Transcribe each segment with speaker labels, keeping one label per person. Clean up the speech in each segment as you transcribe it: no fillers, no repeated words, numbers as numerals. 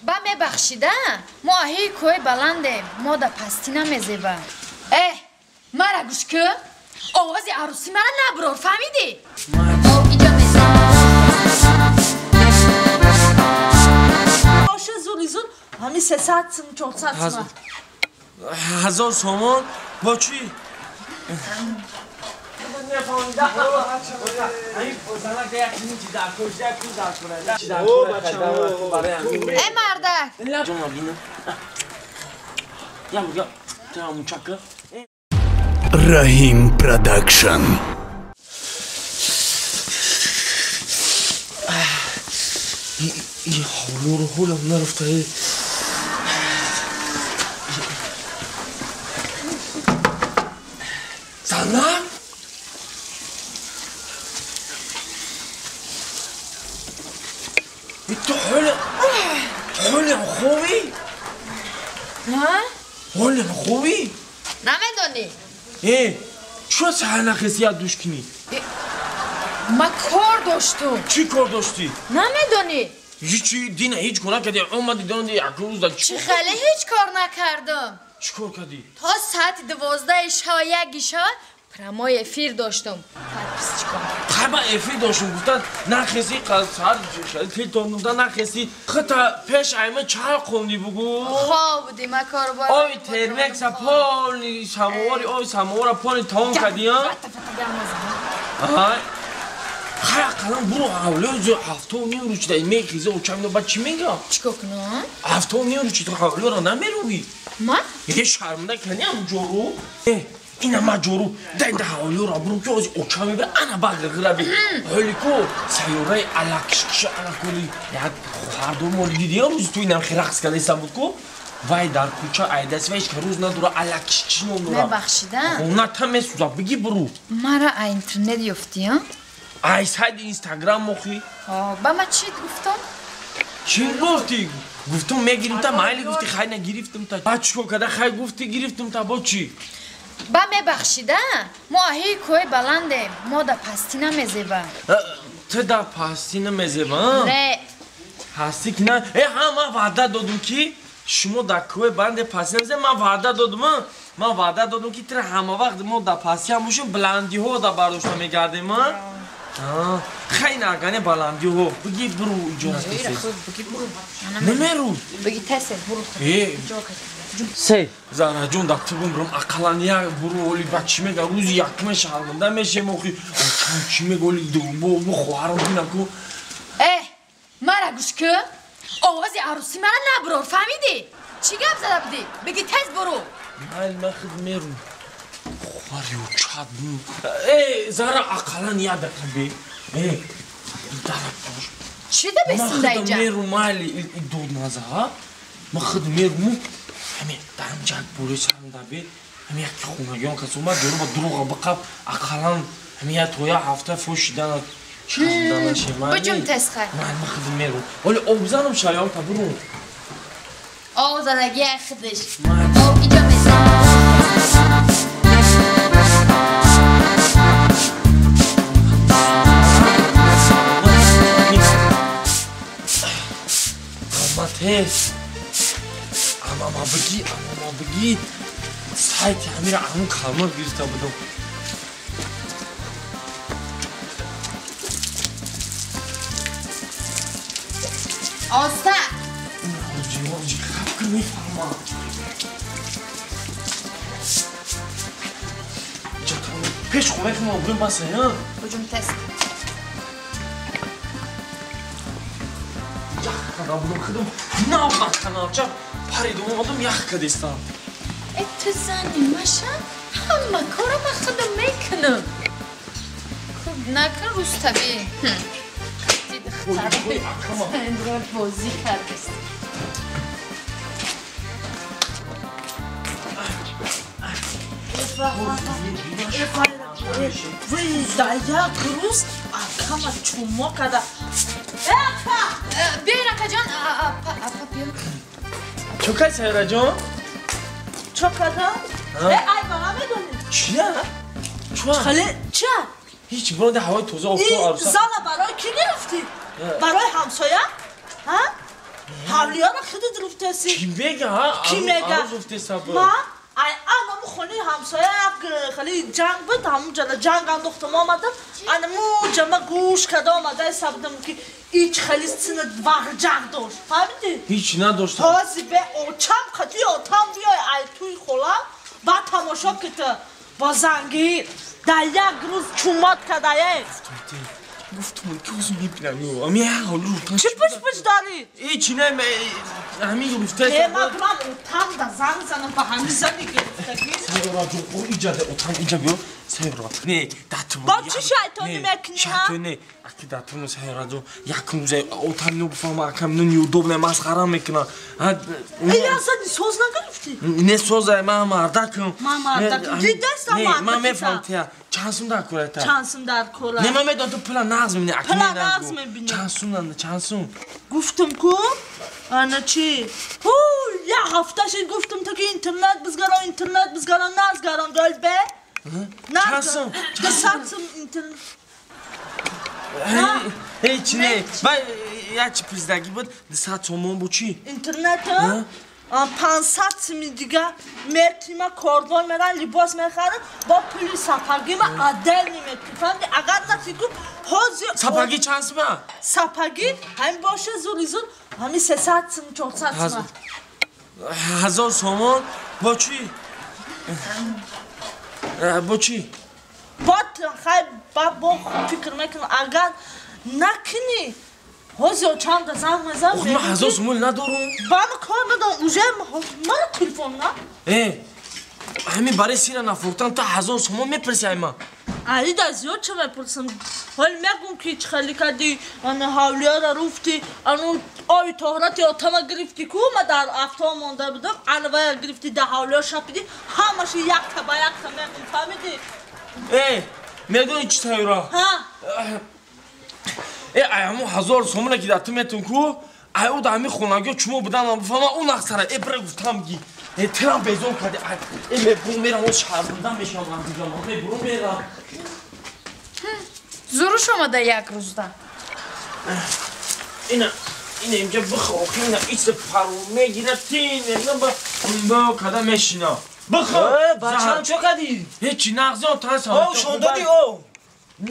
Speaker 1: با میبخشیده ماهی کوی بلنده ما دا پستی نمیزیبه مرا گوش که آواز عروسی مرا نبرار فهمیدی؟ اینجا
Speaker 2: باشه زوریزون همین 300 400
Speaker 3: 1000 سومان با چی؟
Speaker 1: مردک
Speaker 4: Rahim Production.
Speaker 3: حولا نرفته زنم تو حالم خوبی؟ حالم خوبی؟
Speaker 1: نمیدونی
Speaker 3: چرا سهر نخستی از دوش کنی؟
Speaker 1: ما کار داشتم
Speaker 3: چی کار داشتی؟
Speaker 1: نمیدونی
Speaker 3: هیچی دینه هیچ کنه کردی اومدی دانده یک روز دا
Speaker 1: چه خیلی هیچ کار نکردم
Speaker 3: چی کار کردی؟
Speaker 1: تا ساعت 12 شب یک پرمای افیر داشتم پس چی کنم؟
Speaker 3: خیلی افیر داشتم گفتن نخستی ساعت تیل تون گفتن نخستی خطا پیش ایمه چهار خوندی بگو
Speaker 1: خواه بودی ما کار باید
Speaker 3: آی ترمکس پانی سمواری آی سموار پانی تاون کردی ها؟ آی خیلی قلم برو حوله هفته و نیم رو چی دایی میخیزه و چه بعد چی میگه؟
Speaker 1: چی کنم؟
Speaker 3: هفته و نیم رو چی تو حوله را نمیروی؟
Speaker 1: من؟
Speaker 3: یه شرمنده کنی هم جورو؟ این هم جورو ده حوله را برو که از اوچه میبره انا بغل بی حالی که سیاره علکشکش علکولی هر دو مال دیدی ها روز تو اینم خیلی رقص کرده ایستم بود که وای در کوچه ایدست ویش که روز نداره علکشکش نمورا
Speaker 1: نبخشیدن؟
Speaker 3: خونه تمه سوزا بگی برو
Speaker 1: مرا اینترنت یفتی ها؟
Speaker 3: ای ساید اینستاگرام مخی
Speaker 1: با ما چی گفتم؟
Speaker 3: چی گفتی؟ گفتم میگیریم تا مایلی گفتی خیلی نگیرفتم تا با چی کده خیلی گفتی گرفتم تا با چی؟
Speaker 1: با میبخشیده ماهی کوی بلنده ما دا پستی نمیزیبه
Speaker 3: تو دا پستی نمیزیبه؟
Speaker 1: نه
Speaker 3: هستی که نه من وعده دادم که شما دا کوی بلنده پستی نمیزیبه من وعده دادم که تر همه وقت ما دا پستی هم باشیم بلندی ها دا برداشته میگردیم خیلی نگنه بلندی ها بگی برو اجازه
Speaker 1: بگی برو
Speaker 3: نمیرو
Speaker 1: بگی تسل برو
Speaker 3: سی زهره جون دا تو برم اقلانیا برو اولی با چی میگه روز یکمه شرمنده میشه موخی چی میگه اولی دو خواهرم بینم که
Speaker 1: مرا گوش که آواز عروسی مرا نبرار فهمیدی؟ چی گفت زده بودی؟ بگی تز برو
Speaker 3: من خود میرم خواهری و چاد زهره اقلانیا دکن بی دارم باش
Speaker 1: چی ده بسیم ده اینجا؟
Speaker 3: من خود میرم مالی دود نازه ها من خود میرم همین دارم جد بوری سرم دبی همین یکی خونگیان کسی اومد جلو با دروغ بقب اقلان همین یه تویا هفته فوشیدن چندان شمالی
Speaker 1: بجم تسخر
Speaker 3: من خود میرم ولی آوزنم شایان تا برو
Speaker 1: آوزنگی خودش اینجا بسیم
Speaker 3: هست اما بگی سایت همین همون کلمه گیرتا بدم
Speaker 1: آسته
Speaker 3: آجی خب که میفهمم پیش خوبه که ما بریم بسه ها
Speaker 1: بجم تست
Speaker 3: یخ بودم خودم نام نکنم چه پریدم اومدم یخ کدیستم
Speaker 1: تو زنی ماشن همه کارم خودم میکنم خوب نکن روز طبیعی دید خرابی اندرار بازی کردست
Speaker 2: وی در یک روز اکم چوما کده
Speaker 1: بیای رکا جان اپا بیا
Speaker 3: چو که سیره جان؟
Speaker 2: چو کده؟ ای بابا میدونی
Speaker 3: چیه؟ چوه؟
Speaker 2: خاله چه؟
Speaker 3: هیچ برانده هوای توزه افتو
Speaker 2: این
Speaker 3: عروسه
Speaker 2: زن برای کی گرفتی؟ برای همسایه؟ ها؟ Havliyana xidid ruftesi.
Speaker 3: Kim bega ha?
Speaker 2: Kim bega?
Speaker 3: Aruz uftesa bu.
Speaker 2: Ma ay anamı xoni hamsoya xali jang bud ham jala jang andoxtam omadim. Anamı jama gush kada omada hesabdım ki iç xalisini var jang dosh. Fahmidi?
Speaker 3: Hiç ne dostum.
Speaker 2: Tazi be oçam qatiyo tam biyo ay tuy xola ba tamasha kete ba zangi daya gruz chumat kadaya.
Speaker 3: گفتم که اوزو میبینم یو امی حال رو
Speaker 2: چی پش داری؟
Speaker 3: هیچ نه همین گفته
Speaker 2: ما برام اتام دا زن زنم با همین زنی گرفتگی
Speaker 3: سیارا جون او ایجاده اتام اینجا بیو سیارا نه داتون
Speaker 2: با چی شیطانی میکنی ها؟
Speaker 3: شیطانی اکی داتون سیارا جون یکم روزه اتام نو بفهم اکم نو نیو دوبله مسخره میکنه
Speaker 2: ای ازدی سوز نگرفتی؟
Speaker 3: نه سوزه من مردکم
Speaker 2: من مردکم جدیستم مردکم
Speaker 3: من میفهم تیا چانسون در کوره تا
Speaker 2: چانسون در کوره
Speaker 3: نه من میدونم تو پلا نغز میبینی اکی
Speaker 2: پلا نغز میبینی
Speaker 3: چانسون
Speaker 2: گفتم کو؟ انا چی؟ یه هفته شد گفتم تا که اینترنت بزگران نزگران گل به؟
Speaker 3: چانسون
Speaker 2: دستم اینترنت
Speaker 3: هیچ نه من یه چی پرزدگی بود دستات همون بو چی؟
Speaker 2: اینترنت ها؟ 500 می دیگه مرتیما کاردوان میرن لباس میخرن با پولی سپاگی ما عدل نمیکنی فهمیدی اگر نتیگو حوزی
Speaker 3: سپاگی چند سمه؟
Speaker 2: سپاگی همین باشه زوری زور همین 300 سم 400 سم
Speaker 3: 1000 سومون با چی؟ با چی؟
Speaker 2: با خیلی با فکر میکنم اگر نکنی حوزی و چند زن مزن
Speaker 3: من 1000 سومون ندارم
Speaker 2: با ما کار ندارم اوزه من تلفن نه؟
Speaker 3: همین برای سینه نفروختن تا 1000 سومون میپرسی ایما
Speaker 2: علی دا زیاد چه میپرسم حال میگم که چه خیلی کردی آن حولیا را رفتی آن آبی طهارتی اتما گرفتی که ما در هفته مانده بودم علوه گرفتی ده حولیا شپیدی همش یک تا با یک تا میگم فهمیدی؟
Speaker 3: میدونی چی تایورا؟
Speaker 2: ها؟
Speaker 3: همون 1000 سومونه که داتو میتون که او دا همین خونگی چمو بودن من بفهمم اون اکثره برای گفتم گی ترام بیزون کرده برون میرم اون شهر بودم بشم من دیگم برون میرم
Speaker 1: زورش اومده یک روز ده
Speaker 3: اینه اینجا بخواه اینه ایست پرو میگیره تین با کده میشینه
Speaker 4: بخواه بچه هم چه کدی؟
Speaker 3: هیچی نغزی هم تنس هم
Speaker 4: شونده دی او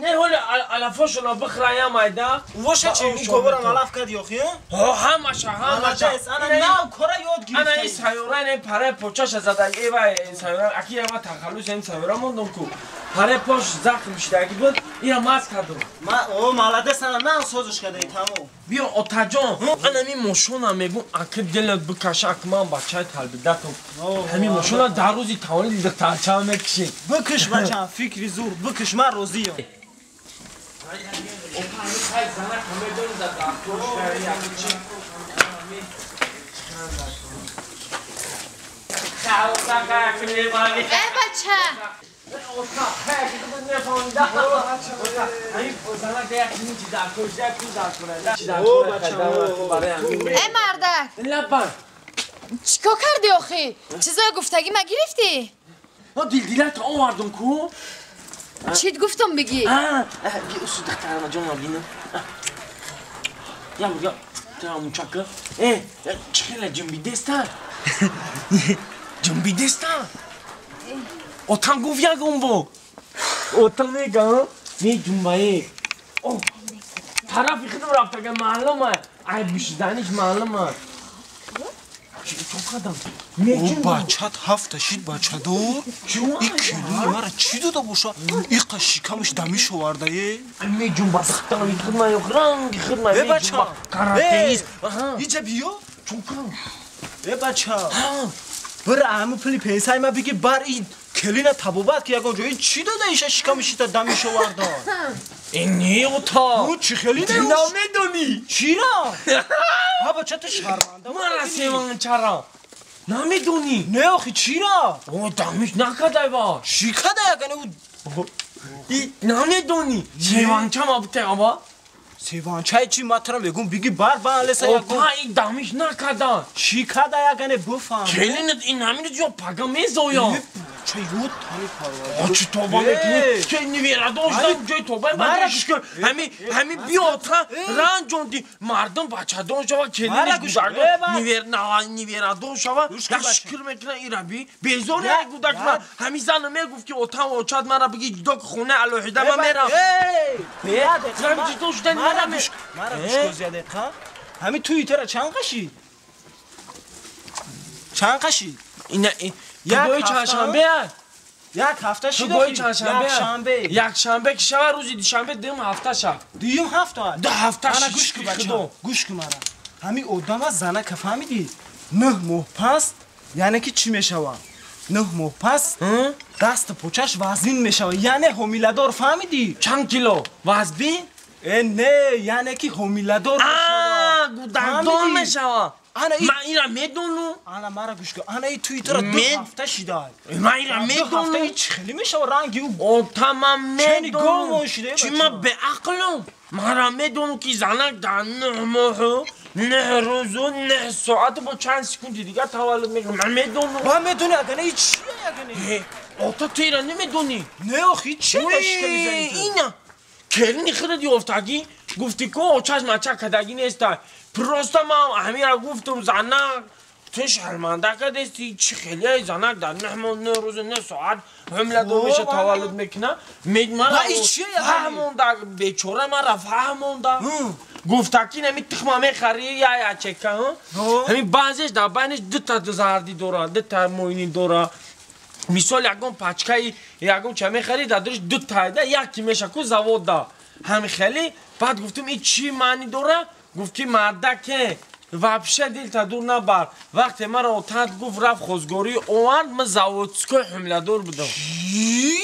Speaker 3: نه حالا علفاشونا بخرایم ایده
Speaker 4: واشه چی؟ اون کبرم علف کدی آخی
Speaker 3: همشه
Speaker 4: انا نه کره یاد گیفتی
Speaker 3: انا این سیاره این پره پوچاش زده ایوه سیاره اکی ایوه تخلوش این سیاره موندم که پره پاش زخم شدگی بود اینا ماز کردم
Speaker 4: او مالده سنه نه سازش کده ای تمو
Speaker 3: بیا آتا جان انا این ماشونا میگم اکی دلت بکشه اکی من بچه تلبیده کن همین ماشونا در روزی توانی دیده ترچه هم میکشی
Speaker 4: بکش بچه هم فکری زور بکش من روزی هم
Speaker 1: بچه مردک
Speaker 3: لبن
Speaker 1: چیکار کردی آخی؟ چیزای گفتگی ما گرفتی؟
Speaker 3: دیلت آوردم کو
Speaker 1: چیت گفتم بگی؟
Speaker 3: بیا اصول دخترم جان بینم یا تمام چکه چخیله جنبی دستا جنبی دستا اوتان گفت یکم با اوتان میگم می جنبایی طرفی خودم رفته که معلومه ای بیشترینش معلومه چون کدام
Speaker 4: او بچت هفته شید بچه دو این کلی مرا چی داده باشا این قشیکمش دمیش آورده یه
Speaker 3: می جنبا دخترم خودم یک رنگ خودم می جنبا کاراتئیست
Speaker 4: اینجا بیا
Speaker 3: چون کدام
Speaker 4: بچه برای همه پلی پیسای ما بگی بر این کلی نه تبوبت که یکم جو این چی داده ایشه شکمشی تا دمیش آورده
Speaker 3: این نیوتا
Speaker 4: او چی خیلی نیوش
Speaker 3: نمیدونی
Speaker 4: چی را؟ ها بچه تو شرمنده
Speaker 3: من سیمان چرا نمیدونی
Speaker 4: نه آخی چی را؟
Speaker 3: او دمیش نکده با
Speaker 4: چی کده یکنه او
Speaker 3: نمیدونی سیمان چه ما بته آبا
Speaker 4: سیوان چای چی مطرم بگم بگی بار لسه
Speaker 3: او
Speaker 4: یکم
Speaker 3: پا این دمیش نکده
Speaker 4: چی کده یکنه بفهم
Speaker 3: کلینت این همین جو پاگا میزویا
Speaker 4: چه یود تانی پرواز
Speaker 3: چی توبه میکنی؟ که نیویرا داشتم جای توبه بدش کن همین بیا تا رنجوندی مردم بچه داشت و کلینش گودرگان نیویرا داشت و یک شکر میکنه ایرا بی بیزور یک گودرگ من همین زن میگفت که اوتان و اوچاد من را بگی جدا که خونه علوحیده من میرم زن چی داشتن
Speaker 4: مرا گوش کن زیاده همین توی تره چند قشید؟ چند قشید؟
Speaker 3: گوی چند شنبه
Speaker 4: یک هفته شد
Speaker 3: گوی چند
Speaker 4: شنبه
Speaker 3: یک شنبه که شب روزی دوشنبه دیم هفته شب
Speaker 4: دیم هفته
Speaker 3: ده هفته
Speaker 4: انا گوش کن بچه گوش کن مرا همین آدم از زنه که فهمیدی 9 ماه پس یعنی که چی میشوه 9 ماه پس دست پوچش وزین میشوه یعنی حمیله‌دار فهمیدی
Speaker 3: چند کیلو وزبی
Speaker 4: نه یعنی که حمیله‌دار میشوه
Speaker 3: گودرگان میشوه
Speaker 4: من
Speaker 3: ایرا میدونم
Speaker 4: انا مرا گوش کن انا این توی تره 2 هفته شده
Speaker 3: من ایرا میدونم
Speaker 4: هیچ خیلی میشوه رنگی
Speaker 3: او تمام میدونم
Speaker 4: شده
Speaker 3: چی ما به عقلم مرا میدونم که زنک در 9 ماه 9 روز و 9 ساعت با چند سکوندی دیگه تولد میکنم من میدونم
Speaker 4: من میدونی اگه نه چیه اگه نه
Speaker 3: او تو ایرا نمیدونی
Speaker 4: نه آخی چه بشکه میزنی تو
Speaker 3: اینا کلینی خیلی افتادی گفتی که او چشم مچه کدگی نیست پروستا ما همین را گفتم زنک تو شرمنده کدستی چی خیلی زنک در 9 روز 9 ساعت حمله دو میشه تولد میکنه مرا فهمونده بیچوره مرا فهمونده گفته که نمی تخمه میخری یا چکه همین بعضیش در بینش 2 تا زردی داره 2 تا موینی داره مثال یکم پچکه یکم چه میخری در درش 2 تا ده یکی میشه که زواد ده همین خیلی بعد گفتم این چی معنی داره گفت که مردک وابشه دیل تا دور نبر وقتی مرا اوتاد گفت رفت خوزگاری اومد من زاوتسکوی حمله دور بودم
Speaker 4: چی؟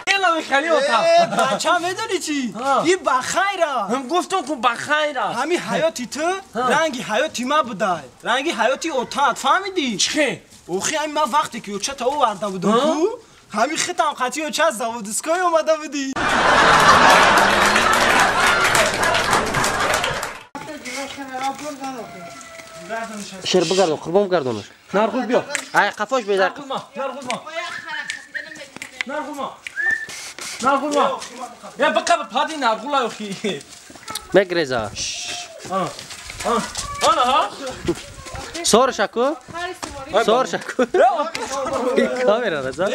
Speaker 3: اینا خیلی اوتاد
Speaker 4: بچه هم میدونی چی؟ این بخیره
Speaker 3: هم گفتم که بخیره
Speaker 4: همین حیاتی تو رنگی حیاتی ما بوده رنگی حیاتی اوتاد فهمیدی؟
Speaker 3: چه؟
Speaker 4: اوخی همین من وقتی که اوچه تا او ورده بودم کو همین خیطم قطعی اوچه از زاودسکای اومده بودی
Speaker 5: شیر بگردم قربان بگردمش نرخوز بیا ای قفاش بیدر
Speaker 3: نرخوز یا بقى بهادي نرخولا يا اخي
Speaker 5: مگریزا
Speaker 3: انا ها
Speaker 5: صور شکو صور شکو کامera رضا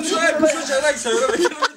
Speaker 3: شو جراك سيارة